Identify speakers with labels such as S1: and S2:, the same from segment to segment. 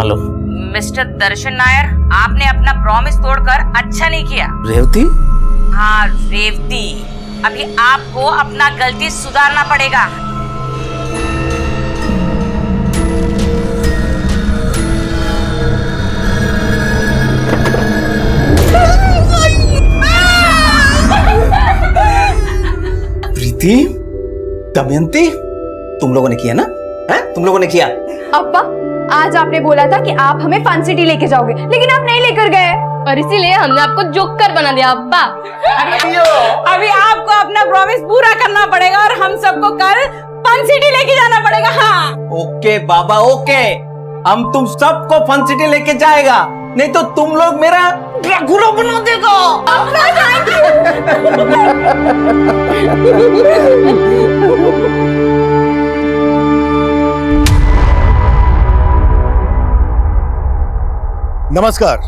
S1: Hello.
S2: Mister दर्शन नायर, आपने अपना promise तोड़कर अच्छा नहीं किया।
S1: रेवती?
S2: हाँ, रेवती। अभी आपको अपना गलती सुधारना पड़ेगा।
S1: प्रीति, दमयंती, तुम लोगों ने किया ना? हैं? तुम लोगों ने किया।
S3: अब्बा, आज आपने बोला था कि आप हमें फन सिटी लेके जाओगे, लेकिन आप नहीं लेकर गए और इसीलिए हमने आपको जोकर बना दिया। अब्बा,
S2: अभी आपको अपना प्रॉमिस पूरा करना पड़ेगा और हम सबको कल फन सिटी लेके जाना पड़ेगा। हाँ
S1: ओके बाबा, ओके। हम तुम सबको फन सिटी लेके जाएगा, नहीं तो तुम लोग मेरा ड्रैकुला बना देगा।
S4: नमस्कार,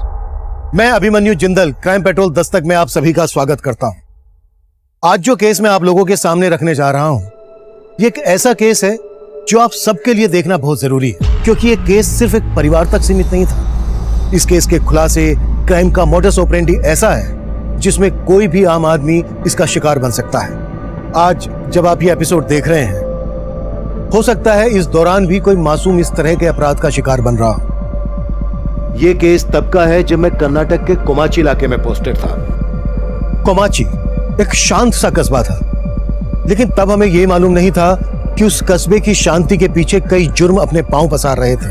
S4: मैं अभिमन्यु जिंदल क्राइम पेट्रोल दस्तक में आप सभी का स्वागत करता हूं। आज जो केस मैं आप लोगों के सामने रखने जा रहा हूं, ये एक ऐसा केस है जो आप सबके लिए देखना बहुत जरूरी है, क्योंकि ये केस सिर्फ एक परिवार तक सीमित नहीं था। इस केस के खुलासे, क्राइम का मोडस ऑपरेंडी ऐसा है जिसमें कोई भी आम आदमी इसका शिकार बन सकता है। आज जब आप ये एपिसोड देख रहे हैं, हो सकता है इस दौरान भी कोई मासूम इस तरह के अपराध का शिकार बन रहा हो। ये केस तब का है जब मैं कर्नाटक के कोमाची इलाके में पोस्टेड था। कोमाची एक शांत सा कस्बा था, लेकिन तब हमें यह मालूम नहीं था कि उस कस्बे की शांति के पीछे कई जुर्म अपने पांव पसार रहे थे,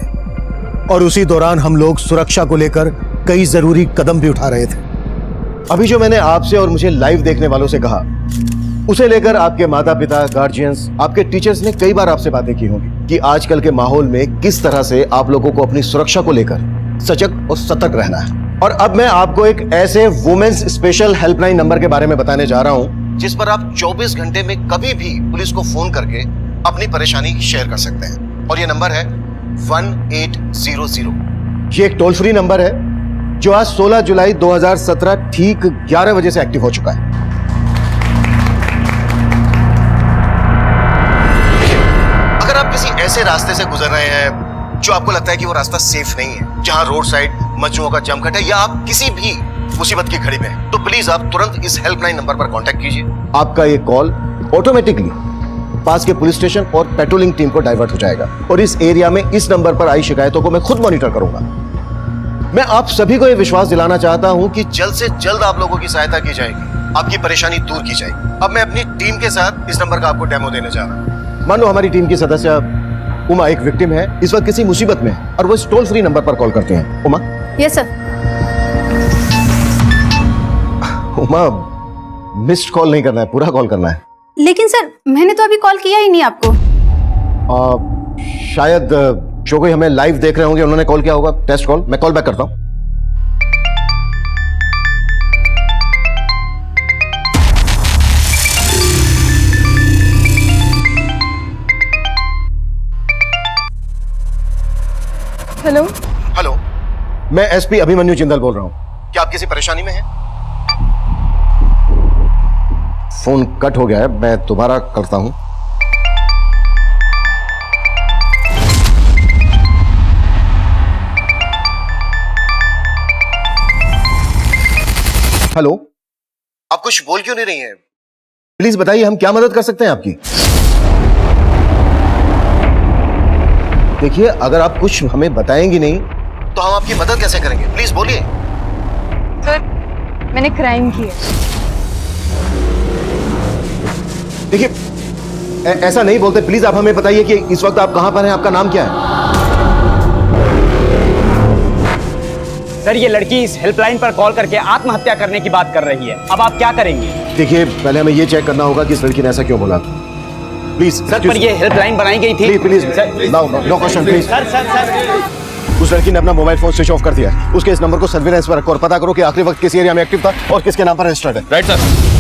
S4: और उसी दौरान हम लोग सुरक्षा को लेकर कई जरूरी कदम भी उठा रहे थे। अभी जो मैंने आपसे और मुझे लाइव देखने वालों से कहा, उसे लेकर आपके माता पिता, गार्जियंस, आपके टीचर्स ने कई बार आपसे बातें की होंगी कि आजकल के माहौल में किस तरह से आप लोगों को अपनी सुरक्षा को लेकर सजग और सतर्क रहना है। और अब मैं आपको एक ऐसे वुमेन्स स्पेशल हेल्पलाइन नंबर के बारे में बताने जा रहा हूं, जिस पर आप 24 घंटे में कभी भी पुलिस को फोन करके अपनी परेशानी शेयर कर सकते हैं। और ये नंबर है 1800। ये एक टोल फ्री नंबर है जो आज 16 जुलाई 2017 ठीक 11 बजे से एक्टिव हो चुका है। अगर आप किसी ऐसे रास्ते से गुजर रहे हैं जो आपको लगता है कि वो रास्ता सेफ नहीं है, जहां रोड साइड मजनुओं का जमघट है, या आप किसी भी मुसीबत की घड़ी में हैं, तो प्लीज आप तुरंत इस हेल्पलाइन नंबर पर कांटेक्ट कीजिए। आपका ये कॉल ऑटोमेटिकली पास के पुलिस स्टेशन और पेट्रोलिंग टीम को डाइवर्ट हो जाएगा, और इस एरिया में इस नंबर पर आई शिकायतों को मैं खुद मॉनिटर करूंगा। मैं आप सभी को यह विश्वास दिलाना चाहता हूं कि जल्द से जल्द आप लोगों की सहायता की जाएगी, आपकी परेशानी दूर की जाएगी। अब मैं अपनी टीम के साथ इस नंबर का आपको डेमो देने जा रहा हूं। मान लो हमारी टीम की सदस्य उमा एक विक्टिम है, इस वक्त किसी मुसीबत में है, और वो इस टोल फ्री नंबर पर कॉल करते हैं। Uma?
S3: Yes sir.
S4: Uma, missed call नहीं करना है, पूरा कॉल करना है।
S3: लेकिन सर, मैंने तो अभी कॉल किया ही नहीं आपको।
S4: शायद जो कोई हमें लाइव देख रहे होंगे उन्होंने कॉल किया होगा, टेस्ट कॉल। मैं कॉल बैक करता हूं।
S3: हेलो
S4: हेलो, मैं एसपी अभिमन्यु जिंदल बोल रहा हूं। क्या आप किसी परेशानी में हैं? फोन कट हो गया है, मैं दोबारा करता हूं। हेलो, आप कुछ बोल क्यों नहीं रही हैं? प्लीज बताइए, हम क्या मदद कर सकते हैं आपकी? देखिए, अगर आप कुछ हमें बताएंगी नहीं तो हम आपकी मदद कैसे करेंगे? प्लीज बोलिए।
S3: सर, मैंने क्राइम किया।
S4: देखिए, ऐसा नहीं बोलते। प्लीज आप हमें बताइए कि इस वक्त आप कहां पर हैं, आपका नाम क्या है?
S5: सर, ये लड़की इस हेल्पलाइन पर कॉल करके आत्महत्या करने की बात कर रही है। अब आप क्या करेंगे?
S4: देखिए, पहले हमें ये चेक करना होगा कि इस लड़की ने ऐसा क्यों बोला। प्लीज
S5: सर, पर ये हेल्पलाइन बनाई गई थी।
S4: Please no question please.
S5: Sir.
S4: उस लड़की ने अपना मोबाइल फोन स्विच ऑफ कर दिया। उसके इस नंबर को सर्विलेंस पर रखो और पता करो कि आखिरी वक्त किस एरिया में एक्टिव था और किसके नाम पर रजिस्टर्ड है।
S6: Right sir.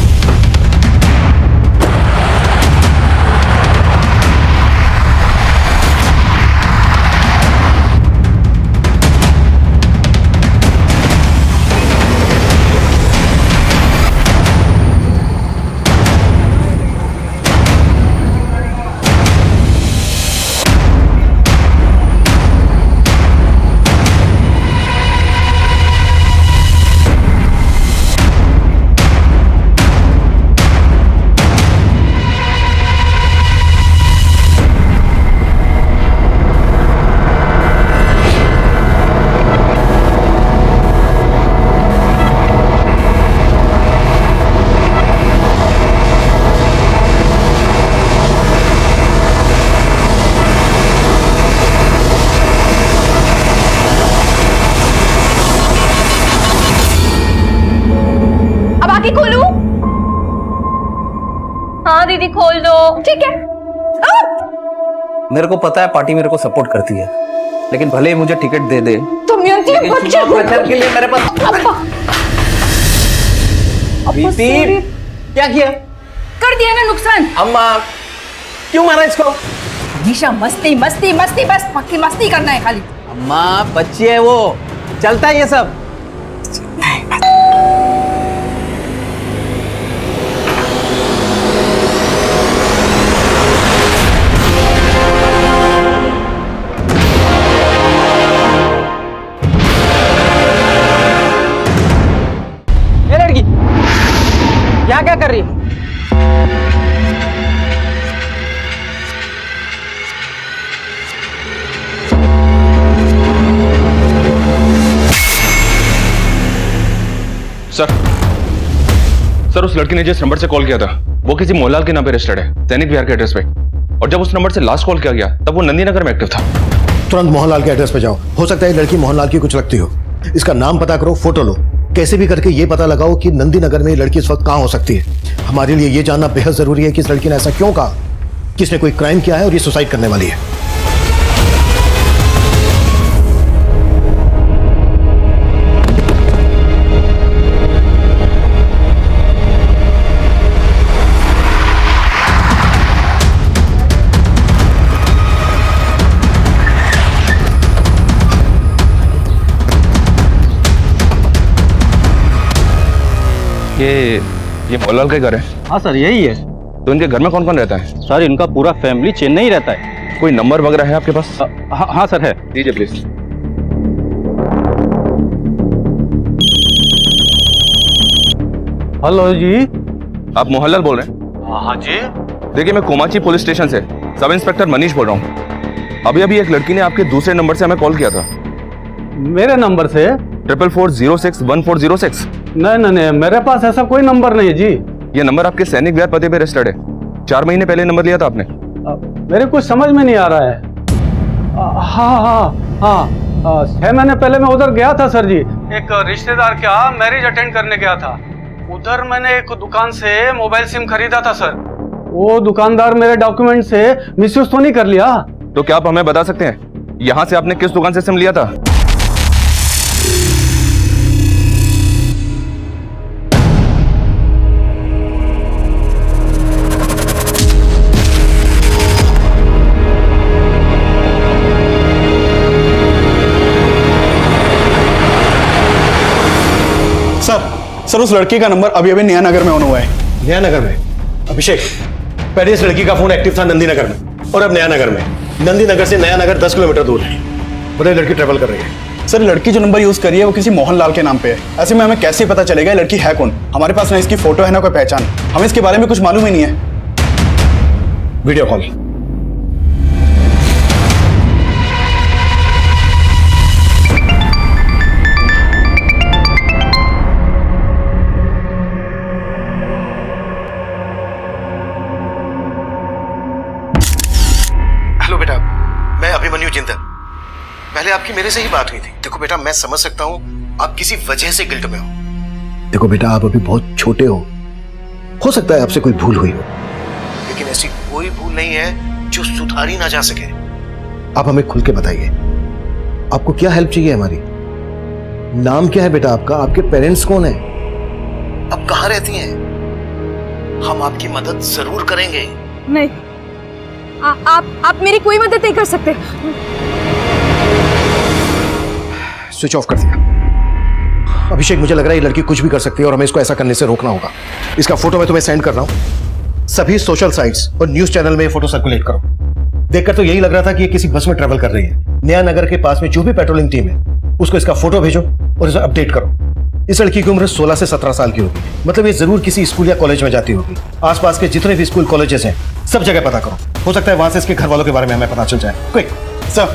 S3: हाँ दीदी खोल दो। ठीक है।
S1: मेरे को पता है पार्टी मेरे को सपोर्ट करती है, लेकिन भले ही मुझे टिकट दे दे,
S2: दमयंती
S1: लेकिन चुनाव प्रचार के लिए मेरे पास प्रीति, क्या किया?
S2: कर दिया ना नुकसान।
S1: अम्मा क्यों मारा इसको?
S2: हमेशा मस्ती मस्ती मस्ती, बस पक्की मस्ती करना है खाली।
S1: अम्मा बच्ची है वो, चलता है ये सब।
S5: ये लड़की क्या कर रही है?
S6: सर उस लड़की ने जिस नंबर से कॉल किया था वो किसी मोहनलाल के नाम पे रजिस्टर्ड है, दैनिक बिहार के एड्रेस पे। और जब उस नंबर से लास्ट कॉल किया गया तब वो नंदी नगर में एक्टिव था।
S4: तुरंत मोहनलाल के एड्रेस पे जाओ। हो सकता है लड़की मोहनलाल की कुछ लगती हो। इसका नाम पता करो, फोटो लो, कैसे भी करके ये पता लगाओ कि नंदी नगर में ये लड़की इस वक्त कहाँ हो सकती है। हमारे लिए ये जानना बेहद जरूरी है कि इस लड़की ने ऐसा क्यों कहा, किसने कोई क्राइम किया है और ये सुसाइड करने वाली है।
S6: ये मोहनलाल का घर है?
S7: हाँ सर यही है।
S6: तो इनके घर में कौन कौन रहता है?
S7: सर इनका पूरा फैमिली चेन्नई रहता है।
S6: कोई नंबर वगैरह है आपके पास?
S7: हाँ सर है।
S6: दीजिए प्लीज।
S7: हेलो जी।
S6: आप मोहनलाल बोल रहे हैं?
S7: हाँ जी।
S6: देखिए मैं कोमाची पुलिस स्टेशन से सब इंस्पेक्टर मनीष बोल रहा हूँ। अभी अभी एक लड़की ने आपके दूसरे नंबर से हमें कॉल किया था।
S7: मेरे नंबर से?
S6: 44461406।
S7: नहीं, मेरे पास ऐसा कोई नंबर नहीं जी।
S6: ये नंबर आपके सैनिक विहार पते पे रजिस्टर्ड है। 4 महीने पहले नंबर लिया था आपने।
S7: मेरे कुछ समझ में नहीं आ रहा है। हाँ 6 महीने पहले मैं उधर गया था सर जी। एक रिश्तेदार का मैरिज अटेंड करने गया था। उधर मैंने एक दुकान से मोबाइल सिम खरीदा था सर। वो दुकानदार मेरे डॉक्यूमेंट से मिसयूज तो नहीं कर लिया?
S6: तो क्या आप हमें बता सकते हैं यहाँ से आपने किस दुकान से सिम लिया था?
S8: सर उस लड़की का नंबर अभी अभी नया नगर में ऑन हुआ है।
S4: नया नगर में? अभिषेक, पहले इस लड़की का फोन एक्टिव था नंदी नगर में और अब नया नगर में। नंदी नगर से नया नगर 10 किलोमीटर दूर है। बताइए लड़की ट्रेवल कर रही है।
S8: सर लड़की जो नंबर यूज करी है वो किसी मोहनलाल के नाम पे है। ऐसे में हमें कैसे पता चलेगा लड़की है कौन? हमारे पास ना इसकी फोटो है ना कोई पहचान। हमें इसके बारे में कुछ मालूम ही नहीं है।
S4: Video call. हेलो बेटा, मैं अभिमन्यु जिंदल। पहले आपकी मेरे से ही बात हुई थी। देखो बेटा, मैं समझ सकता हूँ आप किसी वजह से गिल्ट में हो। देखो बेटा, आप अभी बहुत छोटे हो सकता है आपसे कोई भूल हुई हो, लेकिन ऐसी कोई भूल नहीं है जो सुधारी ना जा सके। आप हमें खुल के बताइए, आपको क्या हेल्प चाहिए हमारी? नाम क्या है बेटा आपका? आपके पेरेंट्स कौन है? आप कहाँ रहती हैं? हम आपकी मदद जरूर करेंगे।
S3: नहीं, आप मेरी कोई मदद नहीं कर सकते।
S4: स्विच ऑफ कर दिया। अभिषेक, मुझे लग रहा है ये लड़की कुछ भी कर सकती है और हमें इसको ऐसा करने से रोकना होगा। इसका फोटो मैं तुम्हें सेंड कर रहा हूं। सभी सोशल साइट्स और न्यूज चैनल में ये फोटो सर्कुलेट करो। देखकर तो यही लग रहा था कि ये किसी बस में ट्रेवल कर रही है। नया नगर के पास में जो भी पेट्रोलिंग टीम है उसको इसका फोटो भेजो और इसे अपडेट करो। इस लड़की की उम्र 16 से 17 साल की होगी। मतलब ये जरूर किसी स्कूल या कॉलेज में जाती होगी। आसपास के जितने भी स्कूल कॉलेजेस हैं सब जगह पता करो। हो सकता है वहां से इसके घर वालों के बारे में हमें पता चल जाए। Quick sir.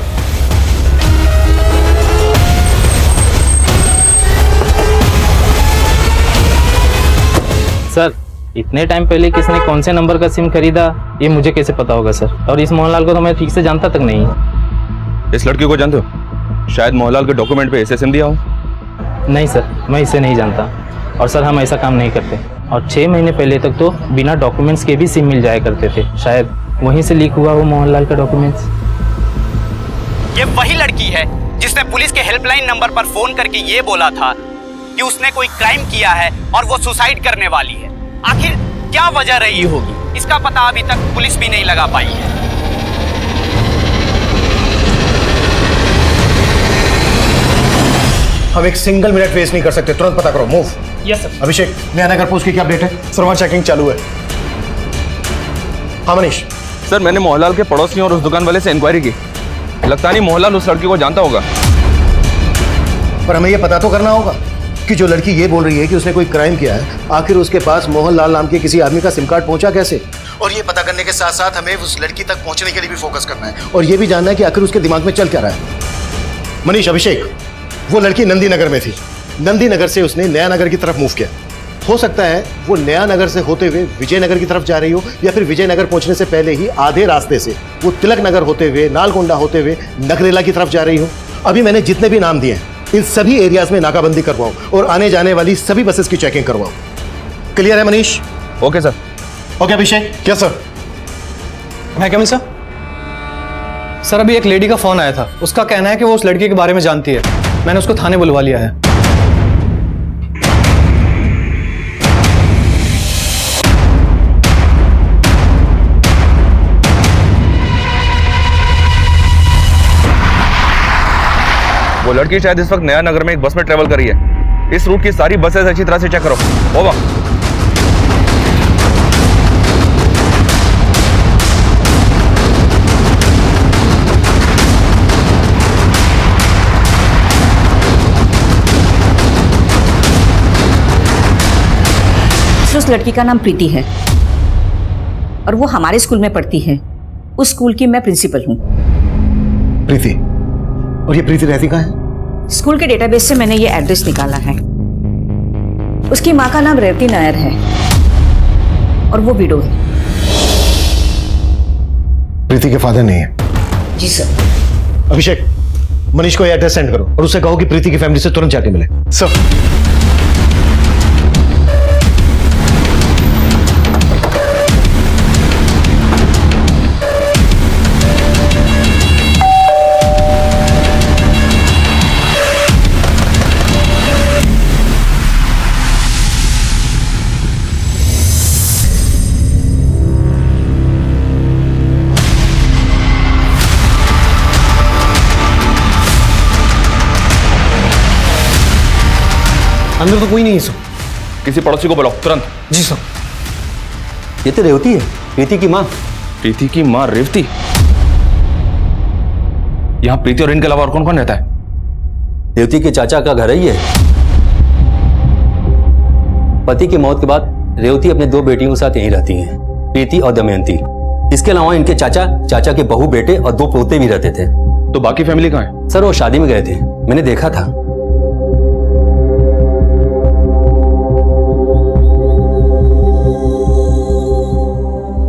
S9: सर इतने टाइम पहले किसने कौन से नंबर का सिम खरीदा ये मुझे कैसे पता होगा सर? और इस मोहनलाल को तो मैं ठीक से जानता तक नहीं।
S6: इस लड़की को जानते हो? शायद मोहनलाल के डॉक्यूमेंट पे ऐसे सिम दिया हो।
S9: नहीं सर, मैं इसे नहीं जानता और सर हम ऐसा काम नहीं करते। और 6 महीने पहले तक तो बिना डॉक्यूमेंट्स के भी सिम मिल जाया करते थे। शायद वहीं से लीक हुआ वो मोहनलाल का डॉक्यूमेंट्स।
S5: ये वही लड़की है जिसने पुलिस के हेल्पलाइन नंबर पर फोन करके ये बोला था कि उसने कोई क्राइम किया है और वो सुसाइड करने वाली है। आखिर क्या वजह रही होगी, इसका पता अभी तक पुलिस भी नहीं लगा पाई है।
S4: हम एक सिंगल मिनट वेस्ट नहीं कर सकते, तुरंत पता करो। मूव।
S5: Yes sir.
S4: अभिषेक, नया नगर पोस्ट की क्या अपडेट है?
S8: सर वहाँ चेकिंग चालू है।
S4: हाँ मनीष।
S6: सर मैंने मोहनलाल के पड़ोसियों और उस दुकान वाले से इंक्वायरी की। लगता नहीं मोहनलाल उस लड़की को जानता होगा।
S4: पर हमें यह पता तो करना होगा कि जो लड़की ये बोल रही है कि उसने कोई क्राइम किया है, आखिर उसके पास मोहनलाल नाम के किसी आदमी का सिम कार्ड पहुंचा कैसे? और ये पता करने के साथ साथ हमें उस लड़की तक पहुंचने के लिए भी फोकस करना है और ये भी जानना है कि आखिर उसके दिमाग में चल क्या रहा है। मनीष, अभिषेक, वो लड़की नंदी नगर में थी। नंदी नगर से उसने नया नगर की तरफ मूव किया। हो सकता है वो नया नगर से होते हुए विजयनगर की तरफ जा रही हो, या फिर विजयनगर पहुंचने से पहले ही आधे रास्ते से वो तिलक नगर होते हुए, नालगोंडा होते हुए नगरेला की तरफ जा रही हो। अभी मैंने जितने भी नाम दिए हैं, इन सभी एरियाज में नाकाबंदी करवाओ और आने जाने वाली सभी बसेस की चेकिंग करवाओ। क्लियर है Manish?
S6: Okay sir.
S4: Okay Abhishek.
S8: क्या सर?
S7: मैं क्या सर? सर अभी एक लेडी का फोन आया था, उसका कहना है कि वो उस लड़की के बारे में जानती है। मैंने उसको थाने बुलवा लिया है।
S6: वो लड़की शायद इस वक्त नया नगर में एक बस में ट्रेवल कर रही है। इस रूट की सारी बसेस अच्छी तरह से चेक करो। ओवर।
S10: उस लड़की का नाम प्रीति है और वो हमारे स्कूल में पढ़ती है। उस स्कूल की मैं प्रिंसिपल हूँ।
S4: प्रीति? और ये प्रीति रहती कहाँ है?
S10: स्कूल के डेटाबेस से मैंने ये एड्रेस निकाला है। उसकी माँ का नाम रेवती नायर है और वो विडो है।
S4: प्रीति के फादर नहीं है?
S10: जी सर।
S4: अभिषेक, मनीष को ये एड्रेस सेंड करो और उससे कहो कि प्रीति की फैमिली से तुरंत जाके मिले।
S8: सर
S7: अंदर तो कोई नहीं है सर।
S6: किसी पड़ोसी को बुलाओ तुरंत।
S7: जी सर।
S11: ये तो रेवती है, प्रीति की माँ।
S6: प्रीति की माँ रेवती? यहाँ प्रीति और इनके अलावा और कौन कौन रहता है?
S11: रेवती के चाचा का घर है ये। पति की मौत के बाद रेवती अपने 2 बेटियों के साथ यहीं रहती हैं, प्रीति और दमयंती। इसके अलावा इनके चाचा के बहू बेटे और 2 पोते भी रहते थे।
S6: तो बाकी फैमिली कहाँ है?
S11: सर वो शादी में गए थे, मैंने देखा था।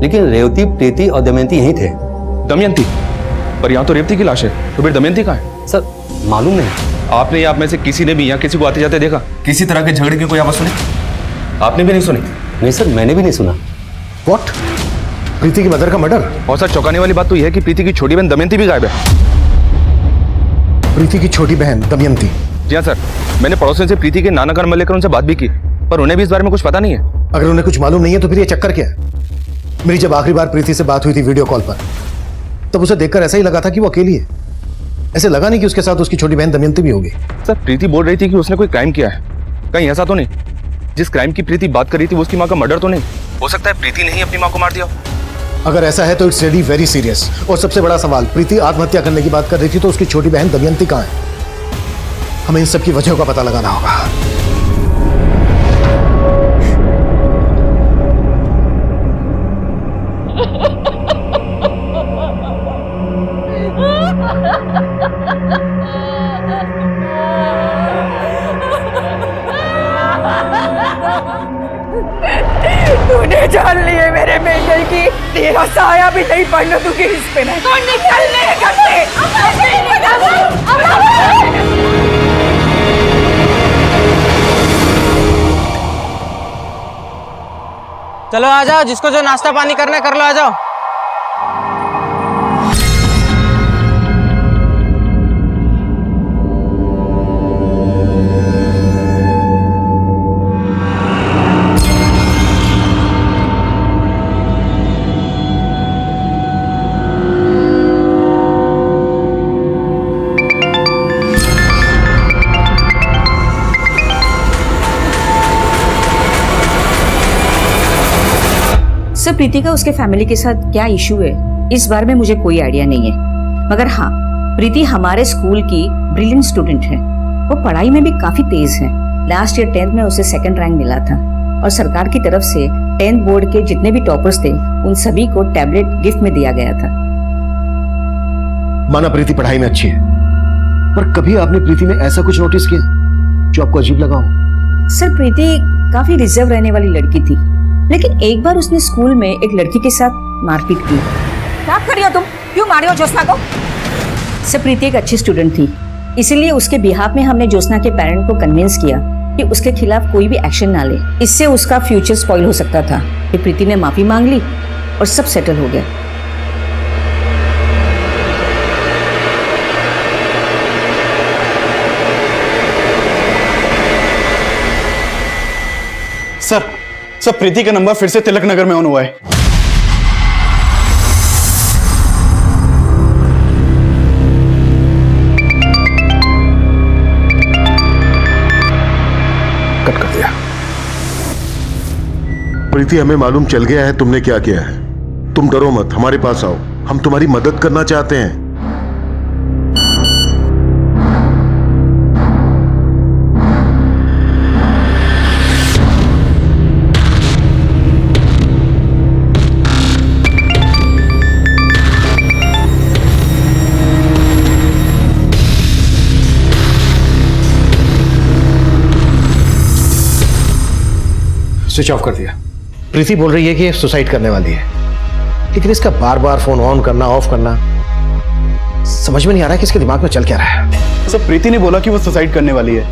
S11: लेकिन रेवती, प्रीति और दमयंती यहीं थे।
S6: दमयंती? पर यहाँ तो रेवती की लाश है, तो फिर दमयंती कहाँ है?
S11: सर मालूम नहीं।
S6: आपने आप में से किसी ने भी यहाँ किसी को आते जाते देखा? किसी तरह के झगड़े की कोई आवाज सुनी? आपने भी नहीं सुनी?
S11: नहीं सर, मैंने भी नहीं सुना।
S4: व्हाट? प्रीति की मदर का मर्डर?
S6: और सर चौंकाने वाली बात तो यह है कि प्रीति की छोटी बहन दमयंती भी गायब है।
S4: प्रीति की छोटी बहन दमयंती?
S6: जी हाँ सर, मैंने पड़ोसियों से प्रीति के नाना का नंबर लेकर उनसे बात भी की, पर उन्हें भी इस बारे में कुछ पता नहीं है।
S4: अगर उन्हें कुछ मालूम नहीं है तो फिर ये चक्कर क्या है? मेरी जब आखिरी बार प्रीति से बात हुई थी वीडियो कॉल पर, तब उसे देखकर ऐसा ही लगा था कि वो अकेली है। ऐसे लगा नहीं कि उसके साथ उसकी छोटी बहन दमयंती भी होगी।
S6: सर प्रीति बोल रही थी कि उसने कोई क्राइम किया है। कहीं ऐसा तो नहीं जिस क्राइम की प्रीति बात कर रही थी वो उसकी माँ का मर्डर तो नहीं? हो सकता है प्रीति ने ही अपनी माँ को मार दिया।
S4: अगर ऐसा है तो इट्स रियली वेरी सीरियस। और सबसे बड़ा सवाल, प्रीति आत्महत्या करने की बात कर रही थी तो उसकी छोटी बहन दमयंती कहाँ है? हमें इन सब की वजहों का पता लगाना होगा।
S2: तूने जान लिए मेरे बेटे की, तेरा साया भी नहीं पड़ने दूंगी इस पे मैं। तो निकलने करते।
S9: चलो आ जाओ, जिसको जो नाश्ता पानी करना है कर लो, आ जाओ।
S10: सर, प्रीति का उसके फैमिली के साथ क्या इशू है इस बारे में मुझे कोई आइडिया नहीं है, मगर हाँ, प्रीति हमारे स्कूल की ब्रिलियंट स्टूडेंट है। वो पढ़ाई में भी काफी तेज है। लास्ट ईयर 10th में उसे 2nd रैंक मिला था और सरकार की तरफ से 10th बोर्ड के जितने भी टॉपर्स थे उन सभी को टैबलेट गिफ्ट में दिया गया था।
S4: माना प्रीति पढ़ाई में अच्छी है, पर कभी आपने प्रीति में ऐसा कुछ नोटिस किया जो आपको अजीब लगा हो?
S10: सर, प्रीति काफी रिजर्व रहने वाली लड़की थी, लेकिन एक बार उसने स्कूल में एक लड़की के साथ मारपीट की।
S2: क्या कर रही हो तुम? क्यों मार रही हो ज्योत्सना को?
S10: सर, प्रीति एक अच्छी स्टूडेंट थी, इसीलिए उसके बिहाफ में हमने ज्योत्सना के पेरेंट को कन्विंस किया कि उसके खिलाफ कोई भी एक्शन ना ले। इससे उसका फ्यूचर स्पॉइल हो सकता था। फिर प्रीति ने माफी मांग ली और सब सेटल हो गया।
S8: सर, प्रीति का नंबर फिर से तिलक नगर में ऑन हुआ है।
S4: कट कर दिया। प्रीति, हमें मालूम चल गया है तुमने क्या किया है। तुम डरो मत, हमारे पास आओ, हम तुम्हारी मदद करना चाहते हैं। स्विच ऑफ कर दिया। प्रीति बोल रही है कि ये सुसाइड करने वाली है, लेकिन इसका बार बार फोन ऑन करना ऑफ करना समझ में नहीं आ रहा है कि इसके दिमाग में चल क्या रहा है।
S8: सर, प्रीति ने बोला कि वो सुसाइड करने वाली है।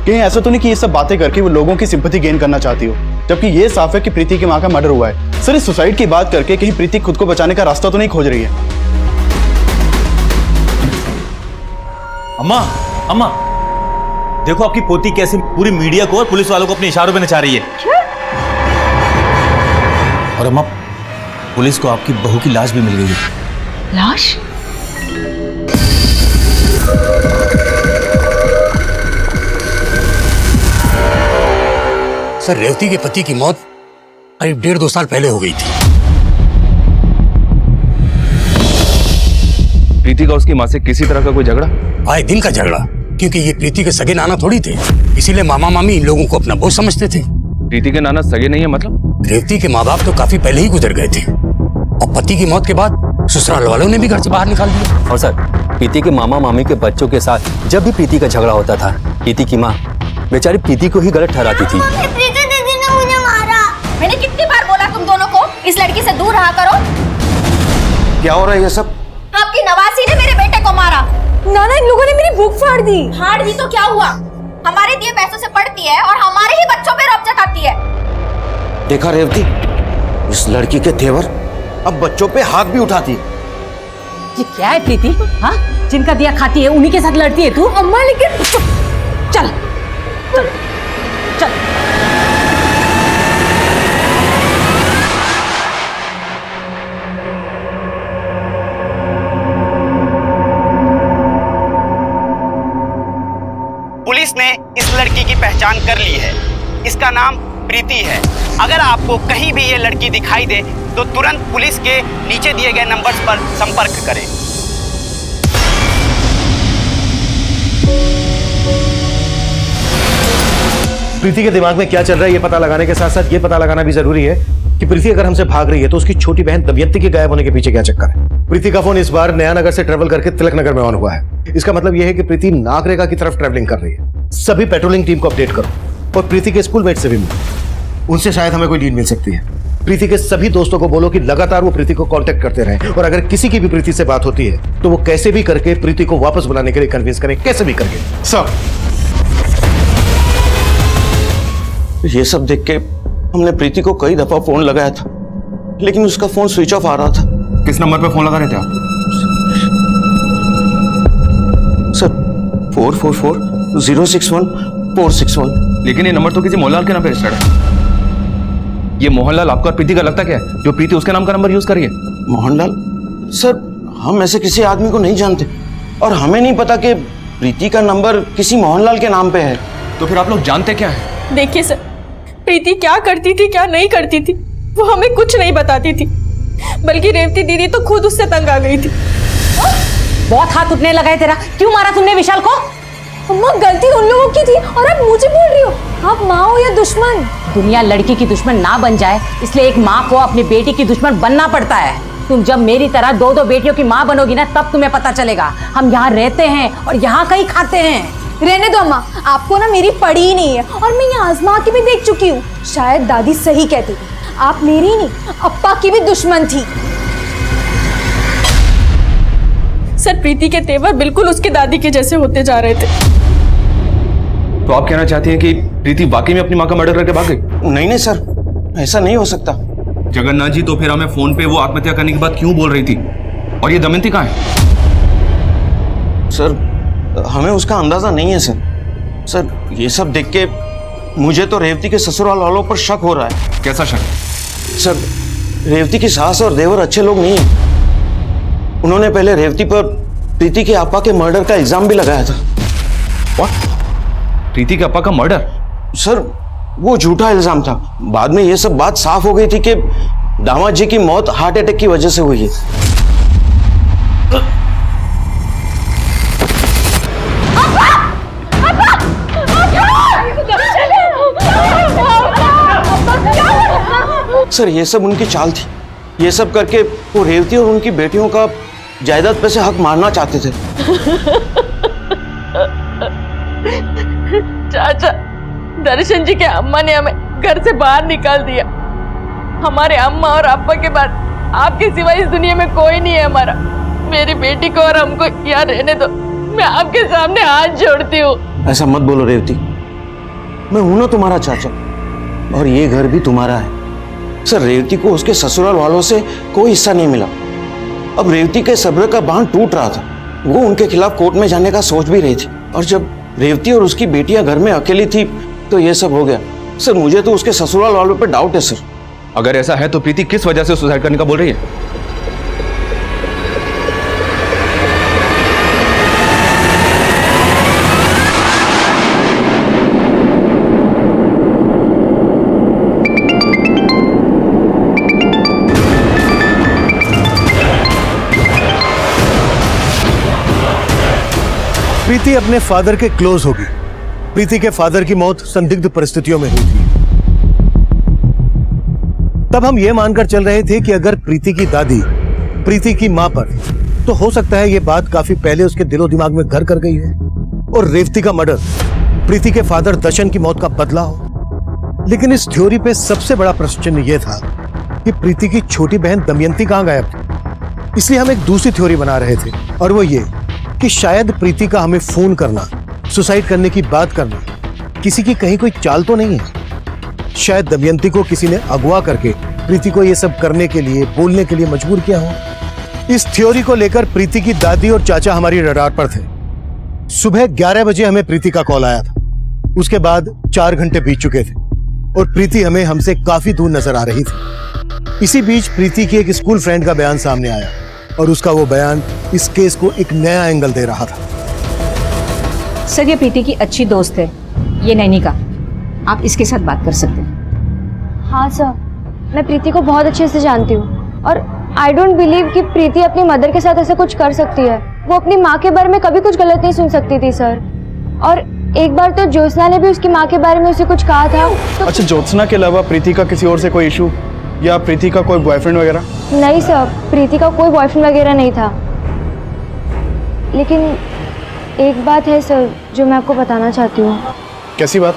S8: कहीं ऐसा तो नहीं कि ये सब बातें करके वो लोगों की सिंपैथी गेन करना चाहती हो, जबकि ये साफ है कि प्रीति की माँ का मर्डर हुआ है। सर, इस सुसाइड की बात करके कहीं प्रीति खुद को बचाने का रास्ता तो नहीं खोज रही है?
S12: अम्मा, अम्मा, देखो आपकी पोती कैसे पूरी मीडिया को और पुलिस वालों को अपने इशारों पे नचा रही है। और अम्मा, पुलिस को आपकी बहू की लाश भी मिल गई है।
S2: लाश?
S13: सर, रेवती के पति की मौत करीब 1.5-2 साल पहले हो गई थी।
S6: प्रीति का उसकी माँ से किसी तरह का कोई झगड़ा?
S13: आए दिन का झगड़ा, क्योंकि ये प्रीति के सगे नाना थोड़ी थे, इसीलिए मामा मामी इन लोगों को अपना बोझ समझते थे।
S6: प्रीति के नाना सगे नहीं है मतलब?
S13: रेवती के माँ बाप तो काफी पहले ही गुजर गए थे और पति की मौत के बाद ससुराल वालों ने भी घर से बाहर निकाल दिया।
S11: और सर, प्रीति के मामा मामी के बच्चों के साथ जब भी प्रीति का झगड़ा होता था, प्रीति की माँ बेचारी प्रीति को ही गलत ठहराती थी।
S3: प्रीति दीदी ने मुझे मारा। मैंने कितनी बार बोला तुम दोनों को इस लड़की से दूर रहा करो।
S4: क्या हो रहा है ये सब?
S3: आपकी नवासी ने मेरे बेटे को मारा। नाना, इन लोगों ने मेरी भूख फाड़ दी। फाड़ दी तो क्या हुआ? हमारे दिए पैसों से पढ़ती है और हमारे ही बच्चों पे रौब जताती है।
S1: देखा रेवती, इस लड़की के तेवर अब बच्चों पे हाथ भी उठाती।
S10: ये क्या है प्रीति? हाँ, जिनका दिया खाती है उन्हीं के साथ लड़ती है तू?
S3: अम्मा, लेकिन
S10: चल चल चल।
S5: पुलिस ने इस लड़की की पहचान कर ली है। इसका नाम प्रीति है। अगर आपको कहीं भी ये लड़की दिखाई दे तो तुरंत पुलिस के नीचे दिए गए नंबर्स पर संपर्क करें।
S4: प्रीति के दिमाग में क्या चल रहा है ये पता लगाने के साथ साथ ये पता लगाना भी जरूरी है कि प्रीति अगर हमसे भाग रही है तो उसकी छोटी बहन दमयंती के गायब होने के पीछे क्या चक्कर है। प्रीति का फोन इस बार नया नगर से ट्रेवल करके तिलक नगर में ऑन हुआ है। इसका मतलब यह है कि प्रीति नागरेगा की तरफ ट्रेवलिंग कर रही है। सभी पेट्रोलिंग टीम को अपडेट करो और प्रीति के स्कूलमेट से भी मिलो, उनसे शायद हमें कोई लीड मिल सकती है। प्रीति के सभी दोस्तों को बोलो कि लगातार वो प्रीति को कांटेक्ट करते रहें और अगर किसी की भी प्रीति से बात होती है तो वो कैसे भी करके प्रीति को वापस बुलाने के लिए कन्विंस करें, कैसे भी करके।
S1: सर, ये सब देख के
S14: हमने प्रीति को कई दफा फोन लगाया था, लेकिन उसका फोन स्विच ऑफ आ रहा था।
S6: किस नंबर पे फोन लगा रहे थे आप?
S14: सर 444061
S6: लेकिन ये नंबर तो किसी मोहनलाल के नाम पे रजिस्टर्ड है। ये मोहनलाल आपका और प्रीति का लगता क्या है जो प्रीति उसके नाम का नंबर यूज करिए?
S14: मोहनलाल? सर हम ऐसे किसी आदमी को नहीं जानते और हमें नहीं पता कि प्रीति का नंबर किसी मोहनलाल के नाम पे है।
S6: तो फिर आप लोग जानते क्या है?
S2: देखिए सर, प्रीति क्या करती थी क्या नहीं करती थी वो हमें कुछ नहीं बताती थी, बल्कि रेवती दीदी तो खुद उससे तंग आ गई थी।
S10: बहुत हाथ उठने लगा है तेरा, क्यों मारा तुमने विशाल को?
S3: अम्मा गलती उन लोगों की थी और आप मुझे बोल रही हो। आप माँ हो या दुश्मन?
S10: दुनिया लड़की की दुश्मन ना बन जाए इसलिए एक माँ को अपनी बेटी की दुश्मन बनना पड़ता है। तुम जब मेरी तरह दो दो बेटियों की माँ बनोगी ना तब तुम्हें पता चलेगा। हम यहाँ रहते हैं और यहाँ कहीं खाते हैं।
S3: रहने दो अम्मा, आपको ना मेरी पड़ी ही नहीं है और मैं यहाँ आजमा के भी देख चुकी हूँ। शायद दादी सही कहती थी, आप मेरी नहीं अप्पा की भी दुश्मन थी।
S2: सर प्रीति के तेवर बिल्कुल उसके दादी के जैसे होते जा रहे थे।
S6: तो आप कहना चाहती हैं कि प्रीति वाकई में अपनी माँ का मर्डर करके भाग गई?
S14: नहीं सर, ऐसा नहीं हो सकता।
S6: जगन्नाथ जी, तो फिर हमें फोन पे वो आत्महत्या करने की बात क्यों बोल रही थी? और ये दमयंती कहाँ है?
S14: सर हमें उसका अंदाजा नहीं है सर। सर ये सब देख के मुझे तो रेवती के ससुराल वालों पर शक हो रहा है।
S6: कैसा शक?
S14: सर रेवती की सास और देवर अच्छे लोग नहीं है। उन्होंने पहले रेवती पर प्रीति के आपा के मर्डर का इल्जाम भी लगाया था।
S6: What? प्रीति के आपा का मर्डर?
S14: सर वो झूठा इल्जाम था। बाद में ये सब बात साफ हो गई थी कि दामाद जी की मौत हार्ट अटैक की वजह से हुई है। सर ये सब उनकी चाल थी। ये सब करके वो रेवती और उनकी बेटियों का जायदाद पे से हक मारना चाहते थे।
S2: चाचा, दर्शन जी के अम्मा ने हमें घर से बाहर निकाल दिया। हमारे अम्मा और अप्पा के बाद आपके सिवा इस दुनिया में कोई नहीं है हमारा। मेरी बेटी को और हमको यहाँ रहने दो, मैं आपके सामने हाथ जोड़ती हूँ।
S14: ऐसा मत बोलो रेवती, मैं हूं ना तुम्हारा चाचा और ये घर भी तुम्हारा है। सर रेवती को उसके ससुराल वालों से कोई हिस्सा नहीं मिला। अब रेवती के सब्र का बांध टूट रहा था। वो उनके खिलाफ कोर्ट में जाने का सोच भी रही थी और जब रेवती और उसकी बेटियां घर में अकेली थी तो ये सब हो गया। सर मुझे तो उसके ससुराल वालों पे डाउट है सर।
S6: अगर ऐसा है तो प्रीति किस वजह से सुसाइड करने का बोल रही है?
S4: प्रीति अपने फादर के क्लोज होगी। प्रीति के फादर की मौत संदिग्ध परिस्थितियों में हुई थी। तब हम ये मानकर चल रहे थे कि अगर प्रीति की दादी प्रीति की मां पर, तो हो सकता है ये बात काफी पहले उसके दिलो दिमाग में घर कर गई हो और रेवती का मर्डर प्रीति के फादर दर्शन की मौत का बदला हो। लेकिन इस थ्योरी पे सबसे बड़ा प्रश्न ये था कि प्रीति की छोटी बहन दमयंती कहां गायब थी। इसलिए हम एक दूसरी थ्योरी बना रहे थे और वो ये कि शायद प्रीति का हमें फोन करना, सुसाइड करने की बात करना किसी की कहीं कोई चाल तो नहीं है। शायद दमयंती को किसी ने अगवा करके प्रीति को ये सब करने के लिए, बोलने के लिए मजबूर किया हो। इस थ्योरी को लेकर प्रीति की दादी और चाचा हमारी रडार पर थे। सुबह 11 बजे हमें प्रीति का कॉल आया था। उसके बाद 4 घंटे बीत चुके थे और प्रीति हमें हमसे काफी दूर नजर आ रही थी। इसी बीच प्रीति की एक स्कूल फ्रेंड का बयान सामने आया और उसका वो बयान इस केस को एक नया एंगल दे रहा था।
S10: सर ये प्रीति की अच्छी दोस्त है, ये नैनिका, आप इसके साथ बात कर सकते हैं।
S3: हाँ सर, मैं प्रीति को बहुत अच्छे से जानती हूँ और आई डोंट बिलीव कि प्रीति अपनी मदर के साथ ऐसा कुछ कर सकती है। वो अपनी माँ के बारे में कभी कुछ गलत नहीं सुन सकती थी सर। और एक बार तो ज्योत्सना ने भी उसकी माँ के बारे में उसे कुछ कहा था तो...
S8: अच्छा, ज्योत्सना के अलावा प्रीति का किसी और से कोई इशू या प्रीति का कोई बॉयफ्रेंड वगैरह?
S3: नहीं सर, प्रीति का कोई बॉयफ्रेंड वगैरह नहीं था। लेकिन एक बात है सर जो मैं आपको बताना चाहती हूँ।
S8: कैसी बात?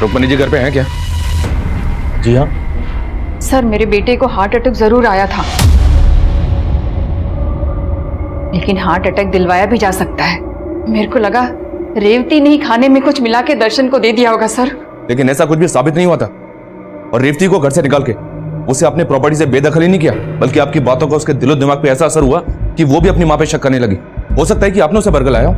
S6: रुक्मणी जी घर पे हैं क्या?
S12: जी हाँ।
S15: सर मेरे बेटे को हार्ट अटैक जरूर आया था, लेकिन हार्ट अटैक दिलवाया भी जा सकता है। मेरे को लगा रेवती ने ही खाने में कुछ मिला के दर्शन को दे दिया होगा सर।
S6: लेकिन ऐसा कुछ भी साबित नहीं हुआ था। और रेवती को घर से निकाल के उसे अपने प्रॉपर्टी से बेदखल ही नहीं किया, बल्कि आपकी बातों का उसके दिलो दिमाग पे ऐसा असर हुआ कि वो भी अपनी माँ पे शक करने लगी। हो सकता है कि आपने उसे बरगलाया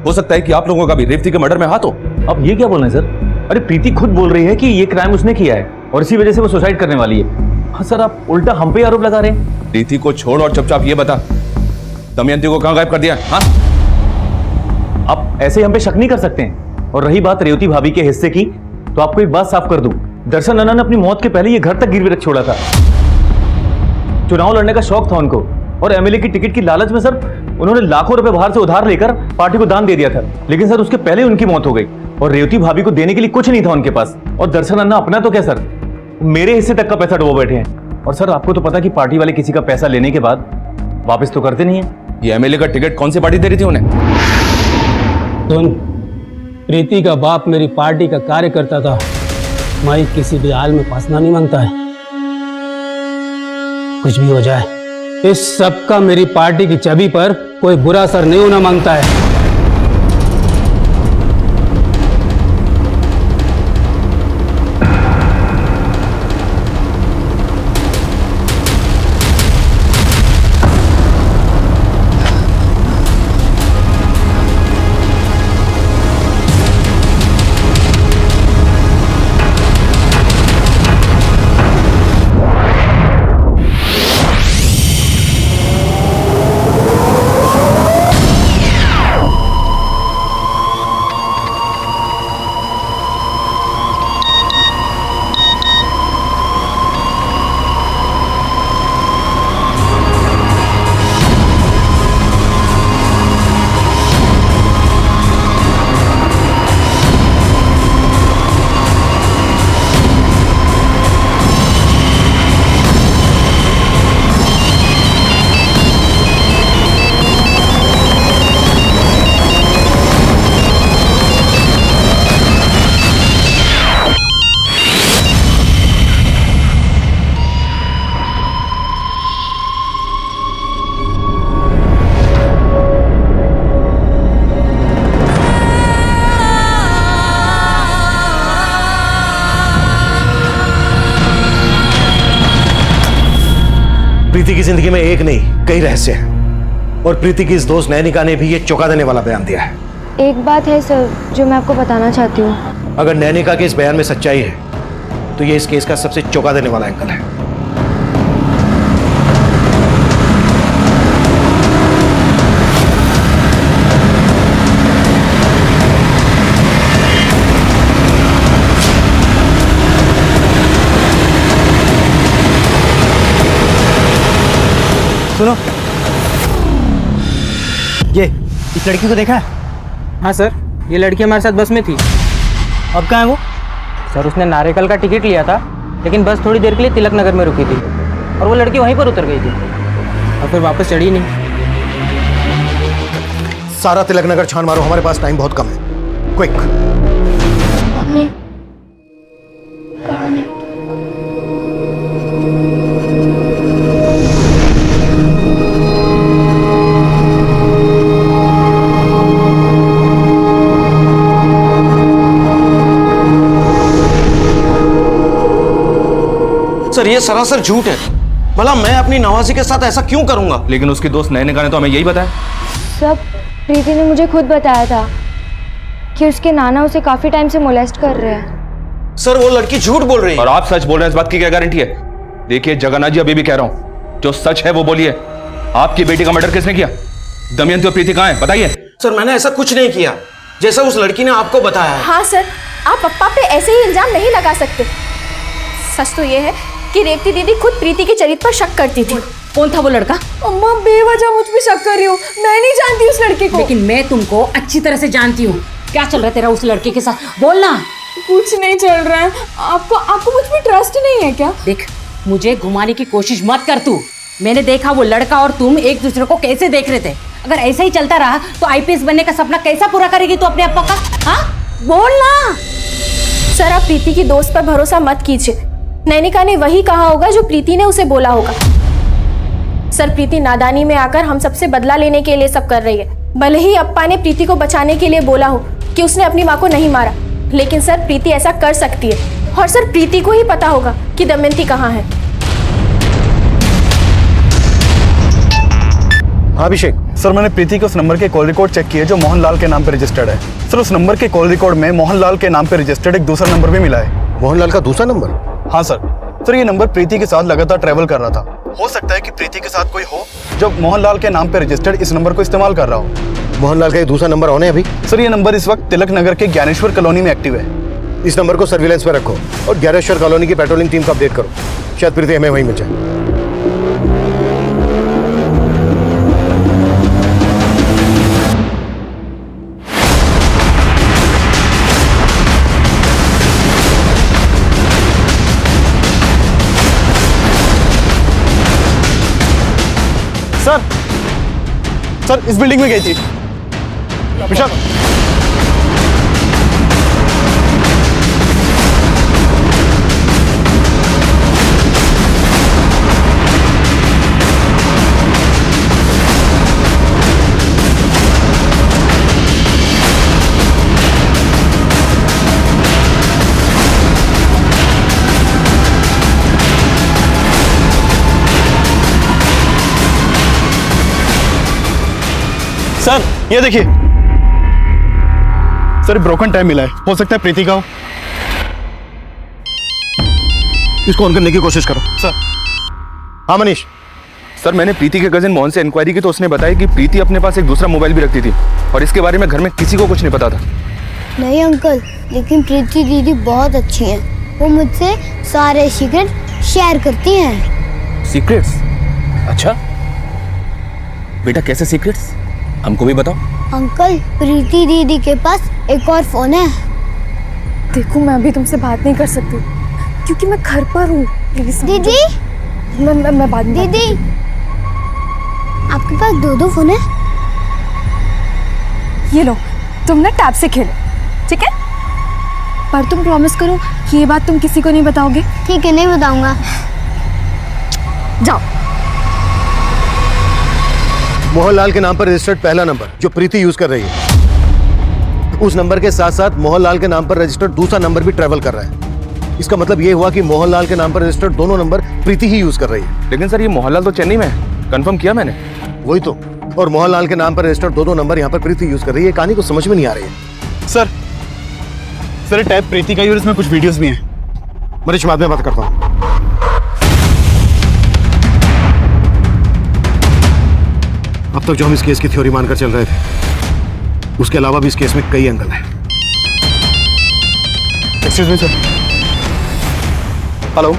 S6: हो सकता है कि आप लोगों का भी रेवती के मर्डर में हाथ हो।
S12: अब ये क्या बोल रहे हैं सर? अरे प्रीति खुद बोल रही है कि ये क्राइम उसने किया है और इसी वजह से वो सुसाइड करने वाली है। हाँ सर, आप उल्टा हम पे आरोप लगा रहे हैं।
S6: प्रीति को छोड़ और चुपचाप ये बता, दमयंती को कहां गायब कर दिया? हाँ,
S12: आप ऐसे हम पे शक नहीं कर सकते हैं। और रही बात रेवती भाभी के हिस्से की, तो आपको एक बात साफ कर दूं, दर्शन नन्ना ने अपनी मौत के पहले ये घर तक गिरवी रख छोड़ा था। चुनाव लड़ने का शौक था उनको, और एमएलए की टिकट की लालच में सर उन्होंने लाखों रुपए बाहर से उधार लेकर पार्टी को दान दे दिया था। लेकिन सर उसके पहले उनकी मौत हो गई और रेवती भाभी को देने के लिए कुछ नहीं था उनके पास। और दर्शन नन्ना अपना तो क्या सर, मेरे हिस्से तक का पैसा डुबो बैठे हैं। और सर आपको तो पता कि पार्टी वाले किसी का पैसा लेने के बाद वापस तो करते नहीं है।
S6: ये एमएलए का टिकट कौन सी पार्टी दे रही थी उन्हें?
S13: सुन, प्रीति का बाप मेरी पार्टी का कार्यकर्ता था। मैं किसी भी हाल में फंसना नहीं मांगता है। कुछ भी हो जाए, इस सब का मेरी पार्टी की छवि पर कोई बुरा असर नहीं होना मांगता है।
S4: प्रीति की जिंदगी में एक नहीं कई रहस्य हैं और प्रीति की इस दोस्त नैनिका ने भी ये चौंका देने वाला बयान दिया है।
S3: एक बात है सर जो मैं आपको बताना चाहती हूँ।
S4: अगर नैनिका के इस बयान में सच्चाई है तो ये इस केस का सबसे चौंका देने वाला एंगल है।
S9: सुनो, ये इस लड़की को देखा है? हाँ सर, ये लड़की हमारे साथ बस में थी। अब कहाँ है वो? सर उसने नारेकल का टिकट लिया था, लेकिन बस थोड़ी देर के लिए तिलक नगर में रुकी थी और वो लड़की वहीं पर उतर गई थी और फिर वापस चढ़ी नहीं।
S4: सारा तिलक नगर छान मारो, हमारे पास टाइम बहुत कम है। क्विक।
S14: सर ये सरासर झूठ है। भला मैं अपनी नवाजी के साथ ऐसा क्यों करूंगा?
S6: लेकिन उसकी दोस्त नैनिका ने तो हमें यही बताया।
S3: सब प्रीति ने मुझे खुद बताया था कि उसके नाना उसे काफी टाइम से मोलेस्ट कर रहे हैं।
S14: सर वो लड़की झूठ बोल रही है।
S6: और आप सच बोल रहे हैं, इस बात की क्या गारंटी है? देखिए जगन्नाथ जी, अभी भी कह रहा हूं, जो सच है वो बोलिए। आपकी बेटी का मर्डर किसने किया? दमयंती और प्रीति कहां है, बताइए।
S14: सर मैंने ऐसा कुछ नहीं किया जैसा उस लड़की ने आपको बताया है।
S16: हाँ सर, आप पप्पा पे ऐसे ही इल्जाम नहीं लगा सकते। सच तो ये है कि रेवती दीदी खुद प्रीति के चरित्र पर शक करती थी।
S10: कौन था वो लड़का?
S16: अम्मा बेवजह मुझ पे शक कर रही हो, मैं नहीं जानती उस लड़के को।
S10: लेकिन मैं तुमको अच्छी तरह से जानती हूँ। क्या चल रहा है तेरा उस लड़के के साथ? बोलना।
S16: कुछ नहीं चल रहा है। आपको मुझ पे ट्रस्ट नहीं है क्या?
S10: देख, मुझे घुमाने की कोशिश मत कर तू। मैंने देखा वो लड़का और तुम एक दूसरे को कैसे देख रहे थे। अगर ऐसा ही चलता रहा तो आईपीएस बनने का सपना कैसा पूरा करेगी तू अपने अप्पा का? हाँ बोलना।
S16: सर आप प्रीति की दोस्त पर भरोसा मत कीजिए। नैनिका ने वही कहा होगा जो प्रीति ने उसे बोला होगा। सर प्रीति नादानी में आकर हम सबसे बदला लेने के लिए सब कर रही है। भले ही अप्पा ने प्रीति को बचाने के लिए बोला हो कि उसने अपनी माँ को नहीं मारा, लेकिन सर प्रीति ऐसा कर सकती है। और सर प्रीति को ही पता होगा कि दमयंती कहाँ है।
S8: अभिषेक सर, मैंने प्रीति के उस नंबर के कॉल रिकॉर्ड चेक किए जो मोहनलाल के नाम पर रजिस्टर्ड है। सर उस नंबर के कॉल रिकॉर्ड में मोहनलाल के नाम पर रजिस्टर्ड एक दूसरा नंबर भी मिला है।
S4: मोहनलाल का दूसरा नंबर?
S8: हाँ सर ये नंबर प्रीति के साथ लगातार ट्रैवल कर रहा था। हो सकता है कि प्रीति के साथ कोई हो जो मोहनलाल के नाम पर रजिस्टर्ड इस नंबर को इस्तेमाल कर रहा हो।
S4: मोहनलाल का ये दूसरा नंबर ऑन है अभी?
S8: सर ये नंबर इस वक्त तिलक नगर के ज्ञानेश्वर कॉलोनी में एक्टिव है।
S4: इस नंबर को सर्विलेंस पर रखो और ज्ञानेश्वर कॉलोनी की पेट्रोलिंग टीम को अपडेट करो। शायद प्रीति हमें वहीं मिल जाए।
S8: सर इस बिल्डिंग में गई थी। विशाल सर ये देखिए सर ब्रोकन टाइम मिला है। हो सकता है प्रीति का हो।
S4: इसको ऑन करने की कोशिश करो।
S8: सर
S4: हाँ मनीष।
S6: सर मैंने प्रीति के कजिन मोहन से इंक्वायरी की तो उसने बताया कि प्रीति अपने पास एक दूसरा मोबाइल भी रखती थी और इसके बारे में घर में किसी को कुछ नहीं पता था।
S17: नहीं अंकल, लेकिन प्रीति दीदी बहुत अच्छी हैं। वो मुझसे सारे सीक्रेट शेयर करती हैं।
S6: सीक्रेट्स? अच्छा बेटा कैसे सीक्रेट्स? हमको भी बताओ।
S17: अंकल प्रीति दीदी के पास एक और फोन है।
S3: देखो मैं अभी तुमसे बात नहीं कर सकती क्योंकि मैं घर पर हूँ। प्लीज
S17: दीदी
S3: मैं बात नहीं।
S17: दीदी आपके पास दो फोन है?
S3: ये लो तुम ना टैब से खेलो, ठीक है? पर तुम प्रॉमिस करो कि ये बात तुम किसी को नहीं बताओगे।
S17: ठीक है, नहीं बताऊंगा।
S3: जाओ।
S4: मोहनलाल के नाम पर रजिस्टर्ड पहला नंबर जो प्रीति यूज कर रही है, उस नंबर के साथ साथ मोहनलाल के नाम पर रजिस्टर्ड दूसरा नंबर भी ट्रेवल कर रहा है। इसका मतलब ये हुआ कि मोहनलाल के नाम पर रजिस्टर्ड दोनों नंबर प्रीति ही यूज कर रही है।
S6: लेकिन सर ये मोहनलाल तो चेन्नई में है, कंफर्म किया मैंने।
S4: वही तो, और मोहनलाल के नाम पर रजिस्टर्ड दोनों नंबर यहाँ पर प्रीति यूज कर रही है। कहानी को समझ में नहीं आ रही है।
S8: सर टैब प्रीति का ही और इसमें कुछ वीडियोस भी हैं।
S4: मनीष बाद में बात करता हूँ। अब तक जो हम इस केस की थ्योरी मानकर चल रहे थे, उसके अलावा भी इस केस में कई एंगल हैं।
S8: Excuse me sir. Hello.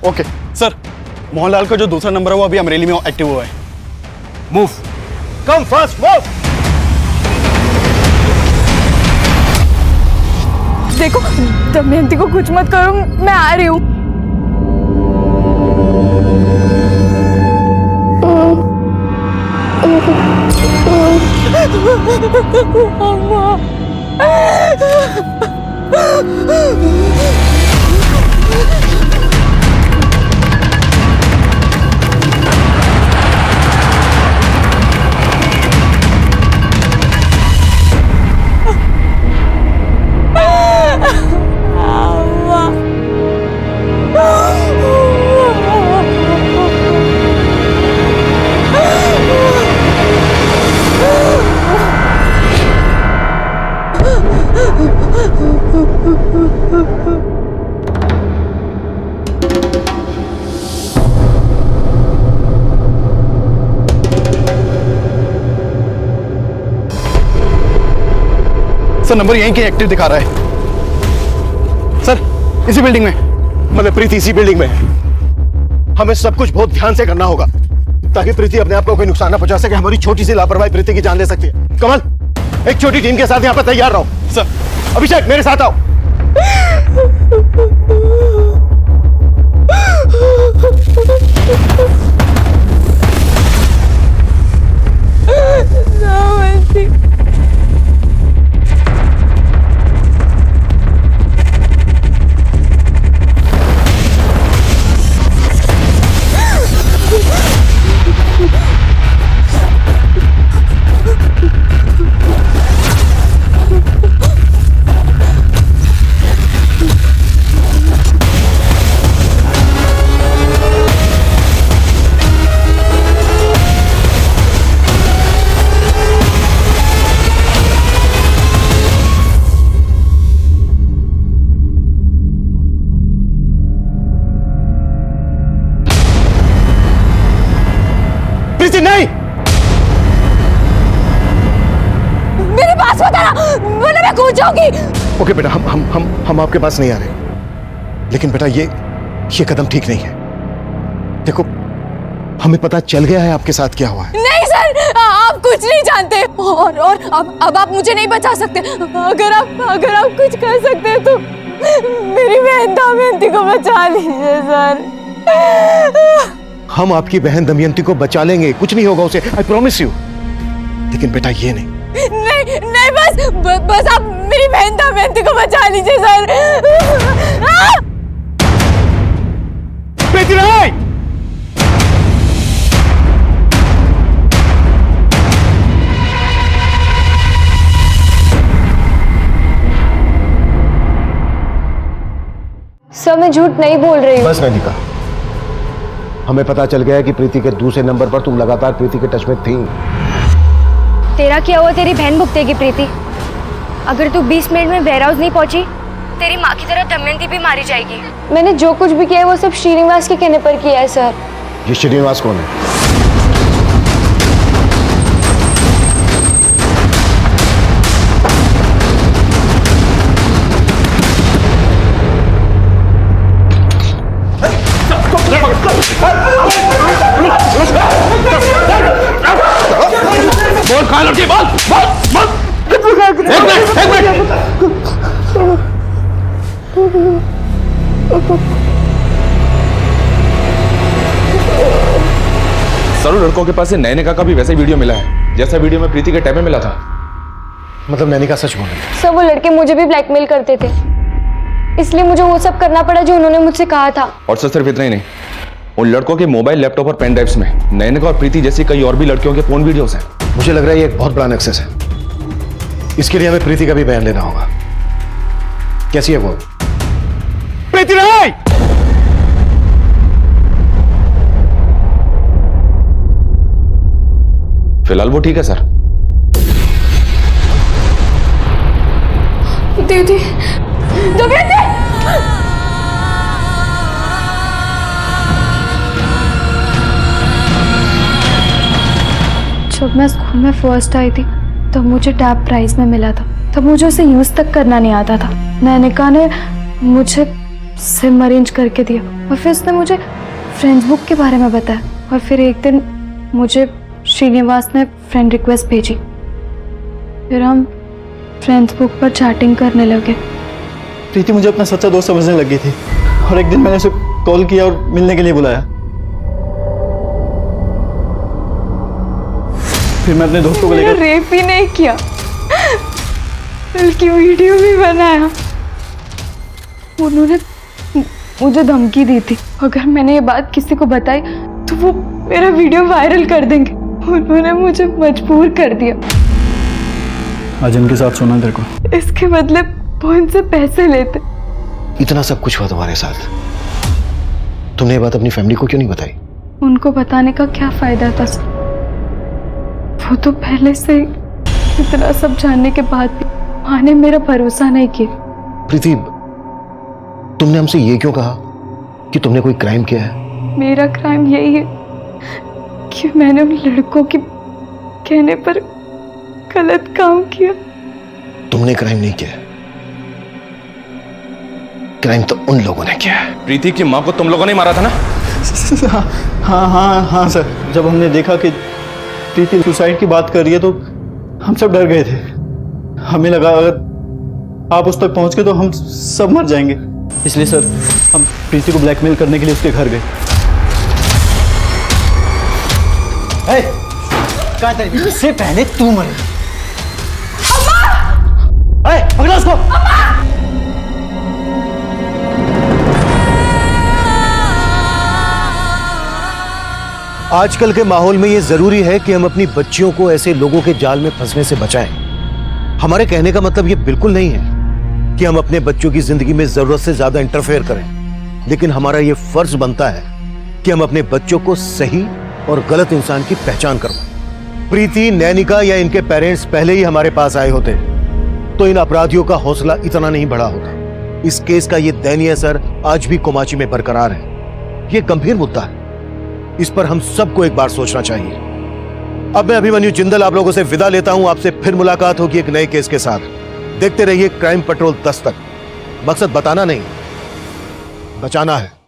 S8: Okay sir, Mohanlal का जो दूसरा नंबर है वो अभी अमरेली में एक्टिव हुआ है।
S4: Move, come fast, move.
S3: देखो दमयंती को कुछ मत करो, मैं आ रही हूँ।
S8: सर नंबर यहीं के एक्टिव दिखा रहा है। सर इसी बिल्डिंग में,
S4: मतलब प्रीति इसी बिल्डिंग में है। हमें सब कुछ बहुत ध्यान से करना होगा ताकि प्रीति अपने आप को कोई नुकसान ना पहुंचा सके। हमारी छोटी सी लापरवाही प्रीति की जान ले सकती है। कमल, एक छोटी टीम के साथ यहाँ पर तैयार रहो।
S8: सर।
S4: अभिषेक मेरे साथ आओ।
S16: मैं कूद जाऊंगी।
S4: ओके बेटा, हम आपके पास नहीं आ रहे, लेकिन बेटा ये कदम ठीक नहीं है। देखो, हमें पता चल गया है आपके साथ क्या हुआ है।
S16: नहीं सर, आप कुछ नहीं जानते और अब आप मुझे नहीं बचा सकते। अगर आप कुछ कर सकते हैं तो मेरी बहन दमयंती को बचा लीजिए सर।
S4: हम आपकी बहन दमयंती को बचा लेंगे, कुछ नहीं होगा उसे, आई प्रॉमिस यू। लेकिन बेटा ये नहीं,
S16: बस आप मेरी बहन दमयंती को बचा लीजिए सर।
S4: प्रीति राय!
S3: सर मैं झूठ नहीं बोल रही हूँ।
S4: बस नैनिका, हमें पता चल गया है कि प्रीति के दूसरे नंबर पर तुम लगातार प्रीति के टच में थी।
S3: तेरा क्या हुआ तेरी बहन भुगतेगी प्रीति। अगर तू 20 मिनट में वेयर हाउस नहीं पहुंची, तेरी माँ की तरह दमयंती भी मारी जाएगी। मैंने जो कुछ भी किया है वो सब श्रीनिवास के कहने पर किया है सर।
S4: ये श्रीनिवास कौन है?
S6: बोल कहाँ लड़की, बोल बोल बोल। एक मिनट। सर, लड़कों के पास से नैनिका का भी वैसा वीडियो मिला है जैसा वीडियो में प्रीति के टैब में मिला था।
S4: मतलब नैनिका सच बोल रही है?
S3: सर वो लड़के मुझे भी ब्लैकमेल करते थे, इसलिए मुझे वो सब करना पड़ा जो उन्होंने मुझसे कहा था।
S6: और सर सिर्फ इतना ही नहीं, उन लड़कों के मोबाइल, लैपटॉप और पेन ड्राइव्स में नैनिका और प्रीति जैसी कई और भी लड़कियों के फोन वीडियोस हैं।
S4: मुझे लग रहा है ये एक बहुत बड़ा नेक्सस है। इसके लिए हमें प्रीति का भी बयान लेना होगा। कैसी है वो? प्रीति राय!
S6: फिलहाल वो ठीक है सर।
S16: दीदी, दमयंती!
S3: जब मैं स्कूल में फर्स्ट आई थी तब मुझे टैब प्राइज में मिला था, तब मुझे उसे यूज तक करना नहीं आता था। नैनिका ने मुझे सिम अरेंज करके दिया और फिर उसने मुझे फ्रेंड्स बुक के बारे में बताया और फिर एक दिन मुझे श्रीनिवास ने फ्रेंड रिक्वेस्ट भेजी। फिर हम फ्रेंड्स बुक पर चैटिंग करने लगे।
S8: प्रीति मुझे अपना सच्चा दोस्त समझने लगी थी और एक दिन मैंने उसे कॉल किया और मिलने के लिए बुलाया। फिर मैं अपने दोस्तों को लेकर
S16: रेप ही नहीं किया बल्कि वीडियो भी बनाया।
S3: उन्होंने मुझे धमकी दी थी, अगर मैंने ये बात किसी को बताई तो वो मेरा वीडियो वायरल कर देंगे। उन्होंने मुझे मजबूर कर दिया।
S8: आज इनके साथ सोना तेरे को।
S3: इसके बदले वो उनसे पैसे लेते।
S4: इतना सब कुछ हुआ तुम्हारे साथ, तुमने ये बात अपनी फैमिली को क्यों नहीं बताई?
S3: उनको बताने का क्या फायदा था सर? वो तो पहले से इतना सब जानने के बाद भी माँ ने मेरा भरोसा नहीं किया।
S4: प्रीति, तुमने हमसे ये क्यों कहा कि तुमने कोई क्राइम किया है?
S3: मेरा क्राइम यही है कि मैंने उन लड़कों के कहने पर गलत काम किया।
S4: तुमने क्राइम नहीं किया, क्राइम तो उन लोगों ने किया है।
S6: प्रीति की माँ को तुम लोगों ने मारा था ना?
S8: हाँ सर, जब हमने देखा कि प्रीति सुसाइड की बात कर रही है तो हम सब डर गए थे। हमें लगा अगर आप उस तक पहुंच गए तो हम सब मर जाएंगे, इसलिए सर हम प्रीति को ब्लैकमेल करने के लिए उसके घर गए।
S9: इससे पहले तू मरे।
S8: पकड़ा उसको।
S4: आजकल के माहौल में ये जरूरी है कि हम अपनी बच्चियों को ऐसे लोगों के जाल में फंसने से बचाएं। हमारे कहने का मतलब ये बिल्कुल नहीं है कि हम अपने बच्चों की जिंदगी में जरूरत से ज्यादा इंटरफेयर करें, लेकिन हमारा ये फर्ज बनता है कि हम अपने बच्चों को सही और गलत इंसान की पहचान करवाएं। प्रीति, नैनिका या इनके पेरेंट्स पहले ही हमारे पास आए होते तो इन अपराधियों का हौसला इतना नहीं बढ़ा होता। इस केस का ये दयनीय असर आज भी कोमाची में बरकरार है। ये गंभीर मुद्दा है, इस पर हम सबको एक बार सोचना चाहिए। अब मैं अभिमन्यु जिंदल आप लोगों से विदा लेता हूं। आपसे फिर मुलाकात होगी एक नए केस के साथ। देखते रहिए क्राइम पेट्रोल 10 तक। मकसद बताना नहीं, बचाना है।